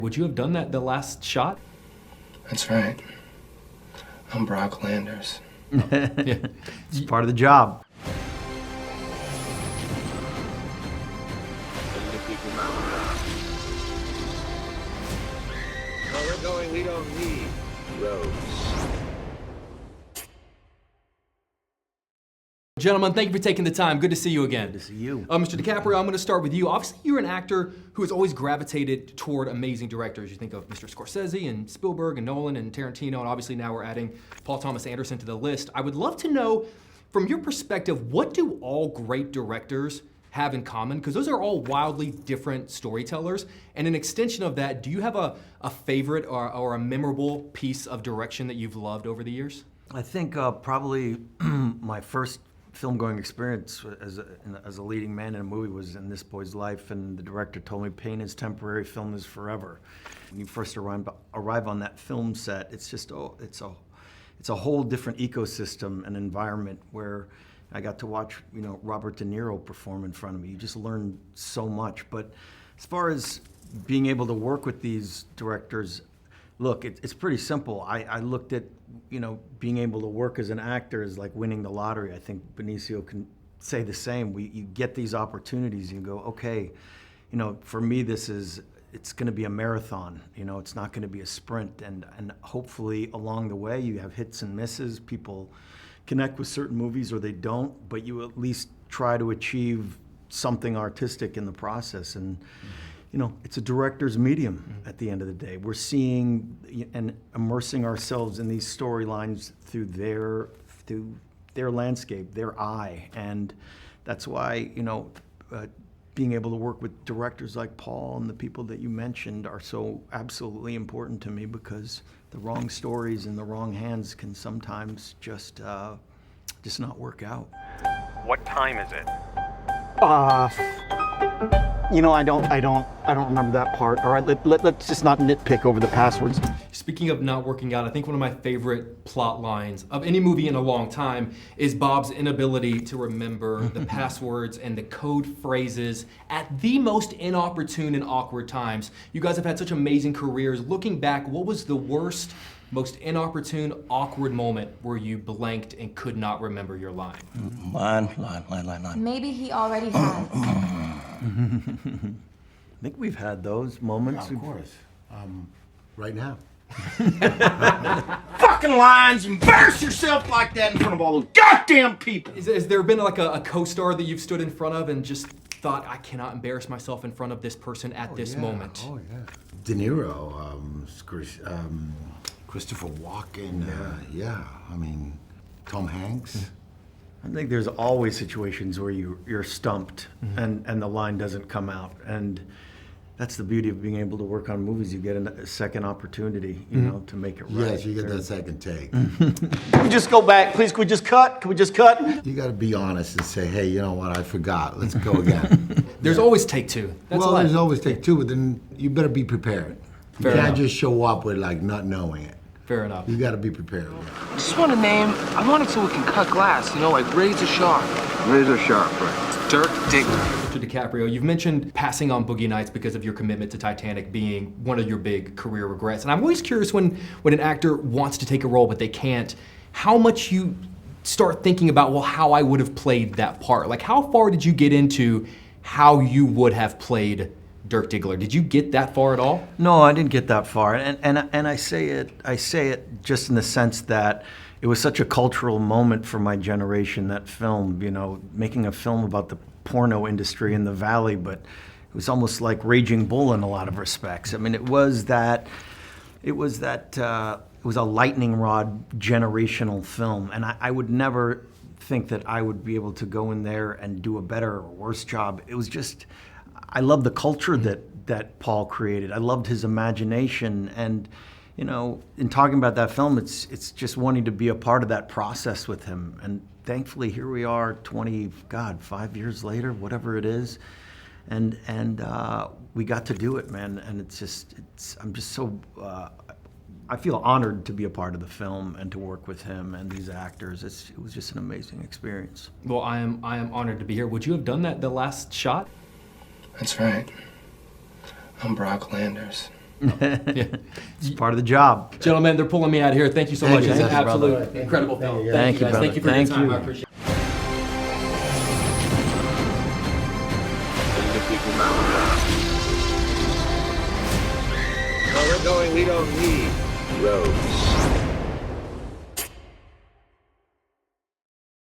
Would you have done that the last shot? That's right. I'm Brock Landers. Yeah. It's part of the job. Where we're going, we don't need roads. Gentlemen, thank you for taking the time. Good to see you again. Good to see you. Mr. DiCaprio, I'm going to start with you. Obviously, you're an actor who has always gravitated toward amazing directors. You think of Mr. Scorsese and Spielberg and Nolan and Tarantino, and obviously now we're adding Paul Thomas Anderson to the list. I would love to know, from your perspective, what do all great directors have in common? Because those are all wildly different storytellers. And an extension of that, do you have a favorite or a memorable piece of direction that you've loved over the years? I think probably my first film-going experience as a leading man in a movie was in This Boy's Life, and the director told me pain is temporary, film is forever. When you first arrive on that film set, it's just it's a whole different ecosystem and environment where I got to watch Robert De Niro perform in front of me. You just learn so much. But as far as being able to work with these directors, look, it's pretty simple. I looked at, being able to work as an actor is like winning the lottery. I think Benicio can say the same. You get these opportunities and you go, okay, for me it's gonna be a marathon. It's not gonna be a sprint. And hopefully along the way you have hits and misses. People connect with certain movies or they don't, but you at least try to achieve something artistic in the process. And it's a director's medium at the end of the day. We're seeing and immersing ourselves in these storylines through their landscape, their eye. And that's why, being able to work with directors like Paul and the people that you mentioned are so absolutely important to me, because the wrong stories in the wrong hands can sometimes just not work out. What time is it? I don't remember that part. All right, let's just not nitpick over the passwords. Speaking of not working out, I think one of my favorite plot lines of any movie in a long time is Bob's inability to remember the passwords and the code phrases at the most inopportune and awkward times. You guys have had such amazing careers. Looking back, what was the worst, most inopportune, awkward moment where you blanked and could not remember your line? Line. Maybe he already has. I think we've had those moments. Yeah, of course. Right now. Fucking lines, embarrass yourself like that in front of all those goddamn people. Has there been like a co-star that you've stood in front of and just thought, I cannot embarrass myself in front of this person at this moment? Oh, yeah. De Niro, Christopher Walken, Tom Hanks. I think there's always situations where you're stumped and the line doesn't come out. And that's the beauty of being able to work on movies. You get a second opportunity, to make it right. Yes, you get that second take. Can we just go back, please? Can we just cut? You got to be honest and say, hey, you know what? I forgot. Let's go again. There's always take two. There's always take two, but then you better be prepared. You can't just show up with not knowing it. Fair enough. You got to be prepared. I just want a name. I want it so we can cut glass, like Razor Sharp. Razor Sharp, right? Dirk Diggler. Mr. DiCaprio, you've mentioned passing on Boogie Nights because of your commitment to Titanic being one of your big career regrets. And I'm always curious when an actor wants to take a role but they can't, how much you start thinking about, well, how I would have played that part. Like, how far did you get into how you would have played Dirk Diggler? Did you get that far at all? No, I didn't get that far, and I say it just in the sense that it was such a cultural moment for my generation. That film, making a film about the porno industry in the Valley, but it was almost like Raging Bull in a lot of respects. I mean, it was a lightning rod generational film, and I would never think that I would be able to go in there and do a better or worse job. It was just, I love the culture that Paul created. I loved his imagination, and in talking about that film, it's just wanting to be a part of that process with him. And thankfully, here we are, 5 years later, whatever it is, and we got to do it, man. And I'm just so. I feel honored to be a part of the film and to work with him and these actors. It was just an amazing experience. Well, I am honored to be here. Would you have done that the last shot? That's right. I'm Brock Landers. It's part of the job. Gentlemen, they're pulling me out of here. Thank you so much. you, It's an brother. absolute incredible film. Thank you, guys. brother. Thank you for Thank your time. you. I appreciate it. Where we're going, we don't need roads.